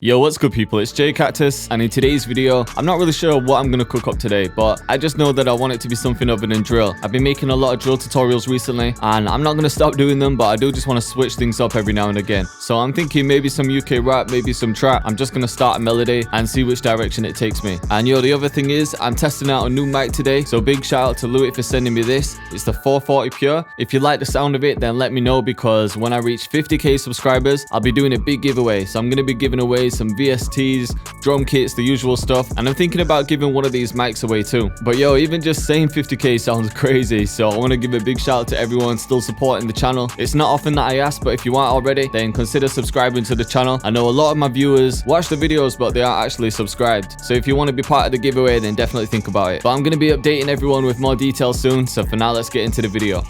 Yo, what's good people, it's Cactus, and in today's video, I'm not really sure what I'm gonna cook up today, but I just know that I want it to be something other than drill. I've been making a lot of drill tutorials recently, and I'm not gonna stop doing them, but I do just want to switch things up every now and again. So I'm thinking maybe some UK rap, maybe some trap. I'm just gonna start a melody and see which direction it takes me. And yo, the other thing is, I'm testing out a new mic today, so big shout out to Louis for sending me this. It's the 440 Pure. If you like the sound of it, then let me know, because when I reach 50k subscribers, I'll be doing a big giveaway. So I'm gonna be giving away some VSTs, drum kits, the usual stuff, and I'm thinking about giving one of these mics away too. But yo, even just saying 50k sounds crazy, so I want to give a big shout out to everyone still supporting the channel. It's not often that I ask, but if you aren't already, then consider subscribing to the channel. I know a lot of my viewers watch the videos, but they aren't actually subscribed, so if you want to be part of the giveaway, then definitely think about it. But I'm going to be updating everyone with more details soon, so for now, let's get into the video.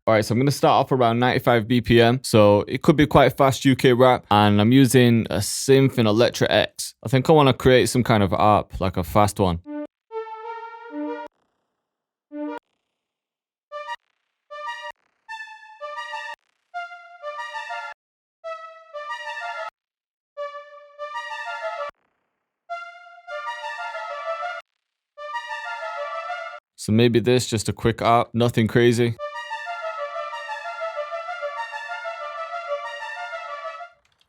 Alright, so I'm going to start off around 95 BPM, so it could be quite fast UK rap, and I'm using a synth in Electra X. I think I want to create some kind of ARP, like a fast one. So maybe this, just a quick ARP, nothing crazy.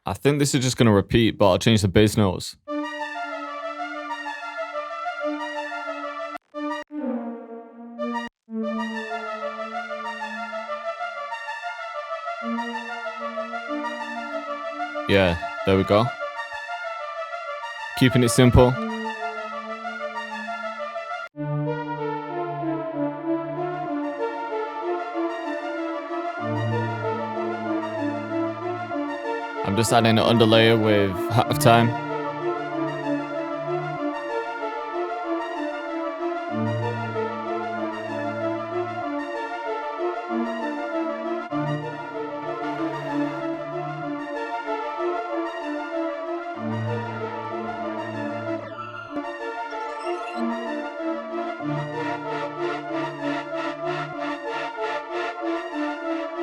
I think this is just going to repeat, but I'll change the bass notes. Yeah, there we go. Keeping it simple. I'm just adding an underlayer with halftime.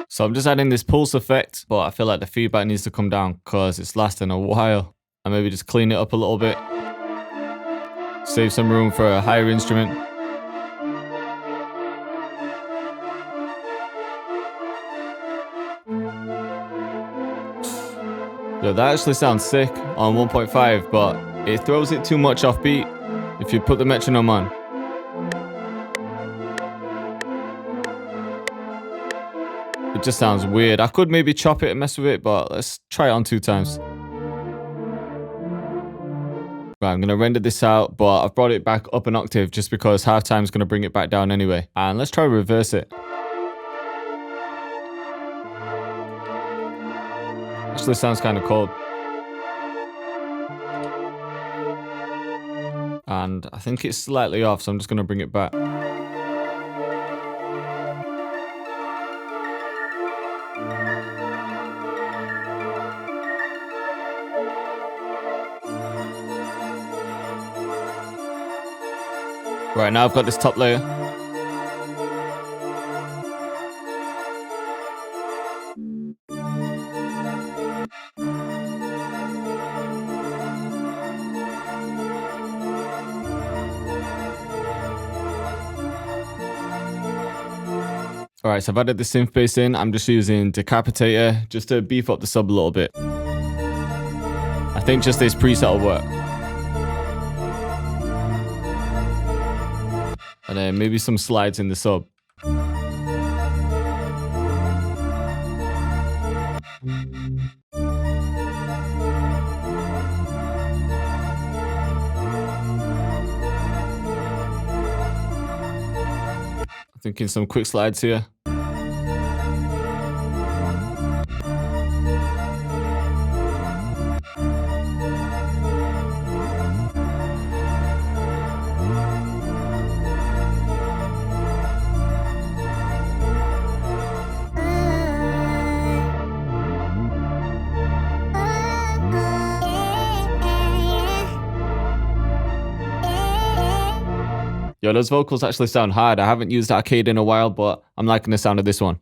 So I'm just adding this pulse effect, but I feel like the feedback needs to come down because it's lasting a while. And maybe just clean it up a little bit. Save some room for a higher instrument. Yo, that actually sounds sick on 1.5, but it throws it too much off beat if you put the metronome on. It just sounds weird. I could maybe chop it and mess with it, but let's try it on 2 times. Right, I'm going to render this out, but I've brought it back up an octave just because halftime is going to bring it back down anyway. And let's try to reverse it. Actually sounds kind of cold. And I think it's slightly off, so I'm just going to bring it back. Right, now I've got this top layer. Alright, so I've added the synth bass in. I'm just using Decapitator just to beef up the sub a little bit. I think just this preset will work. And then maybe some slides in the sub. I'm thinking some quick slides here. Yo, those vocals actually sound hard. I haven't used arcade in a while, but I'm liking the sound of this one.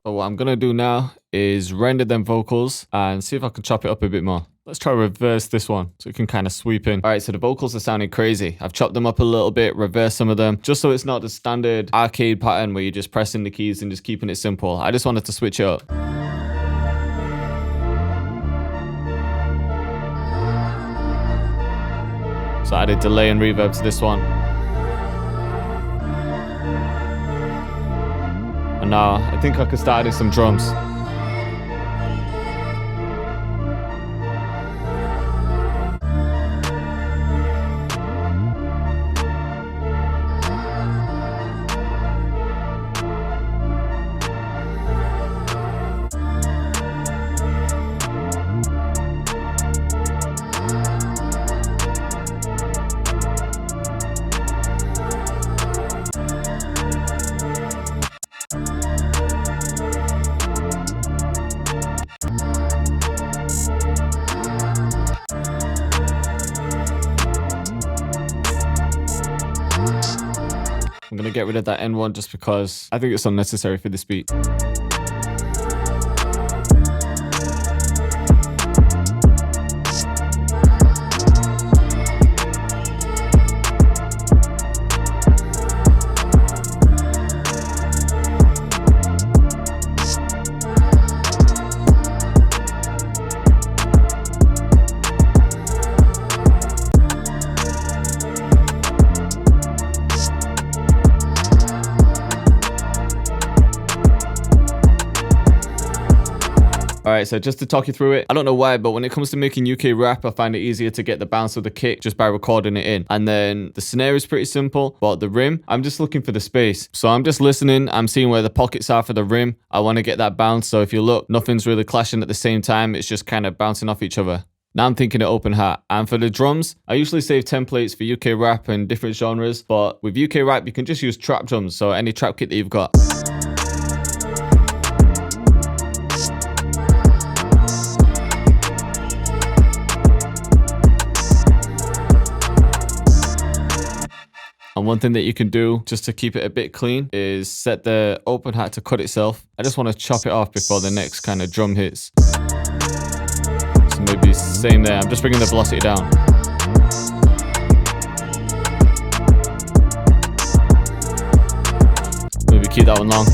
But what I'm gonna do now is render them vocals and see if I can chop it up a bit more. Let's try to reverse this one so it can kind of sweep in. All right, so the vocals are sounding crazy. I've chopped them up a little bit, reversed some of them, just so it's not the standard arcade pattern where you're just pressing the keys and just keeping it simple. I just wanted to switch it up. So I added delay and reverb to this one. And now I think I could start adding some drums. I'm gonna get rid of that end one just because I think it's unnecessary for this beat. Alright, so just to talk you through it, I don't know why, but when it comes to making UK rap, I find it easier to get the bounce of the kick just by recording it in. And then the snare is pretty simple, but the rim, I'm just looking for the space. So I'm just listening, I'm seeing where the pockets are for the rim. I want to get that bounce, so if you look, nothing's really clashing at the same time, it's just kind of bouncing off each other. Now I'm thinking of open hat. And for the drums, I usually save templates for UK rap and different genres, but with UK rap, you can just use trap drums, so any trap kit that you've got. And one thing that you can do just to keep it a bit clean is set the open hat to cut itself. I just want to chop it off before the next kind of drum hits. So maybe same there. I'm just bringing the velocity down. Maybe keep that one long.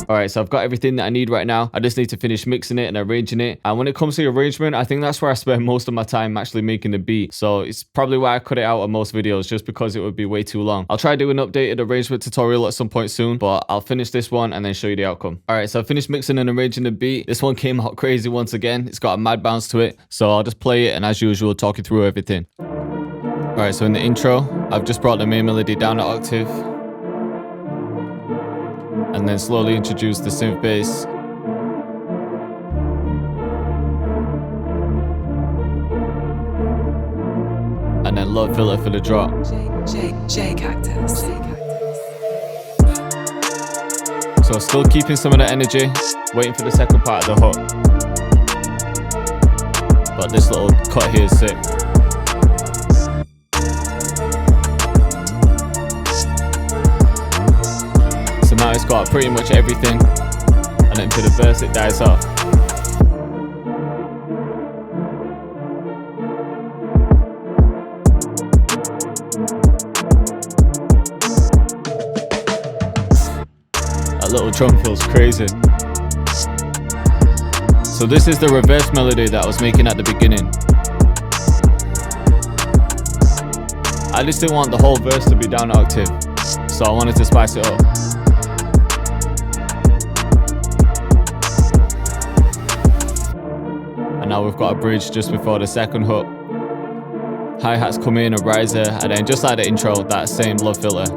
Alright, so I've got everything that I need right now. I just need to finish mixing it and arranging it. And when it comes to the arrangement, I think that's where I spend most of my time actually making the beat. So it's probably why I cut it out of most videos, just because it would be way too long. I'll try to do an updated arrangement tutorial at some point soon, but I'll finish this one and then show you the outcome. Alright, so I finished mixing and arranging the beat. This one came out crazy once again. It's got a mad bounce to it. So I'll just play it and as usual, talk you through everything. Alright, so in the intro, I've just brought the main melody down an octave. And then slowly introduce the synth bass. And then low filter for the drop. Cactus. So still keeping some of the energy, waiting for the second part of the hook. But this little cut here is sick. So now it's got pretty much everything, and then for the verse it dies off. That little drum feels crazy. So this is the reverse melody that I was making at the beginning. I just didn't want the whole verse to be down an octave, so I wanted to spice it up. And now we've got a bridge just before the second hook. Hi-hats come in, a riser, and then just like the intro, that same low filter.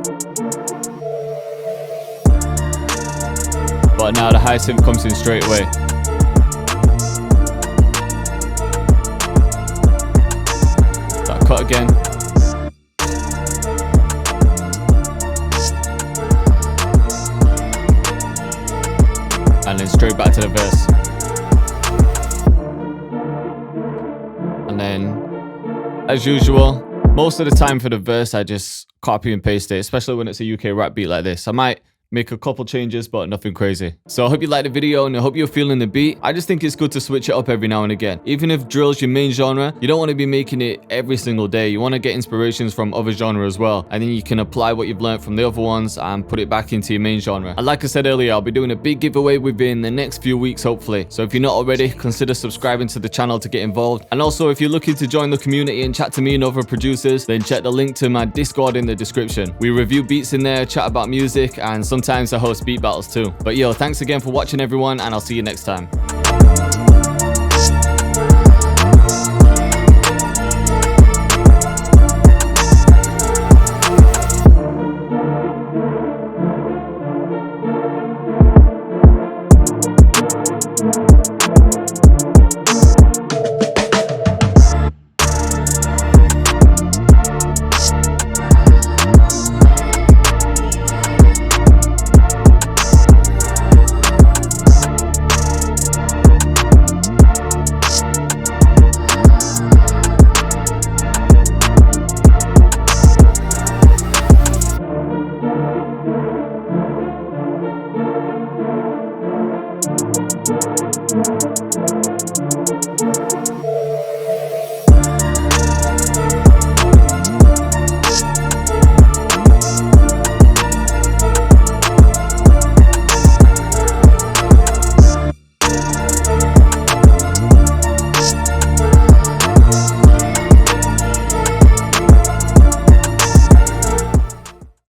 But now the high synth comes in straight away. That cut again. And then straight back to the verse. And then, as usual, most of the time for the verse, I just copy and paste it, especially when it's a UK rap beat like this. I might make a couple changes, but nothing crazy. So I hope you liked the video and I hope you're feeling the beat. I just think it's good to switch it up every now and again. Even if drill's your main genre, you don't want to be making it every single day. You want to get inspirations from other genres as well, and then you can apply what you've learned from the other ones and put it back into your main genre. And like I said earlier, I'll be doing a big giveaway within the next few weeks, hopefully. So if you're not already, consider subscribing to the channel to get involved. And also, if you're looking to join the community and chat to me and other producers, then check the link to my Discord in the description. We review beats in there, chat about music, and sometimes I host beat battles too. But yo, thanks again for watching everyone, and I'll see you next time.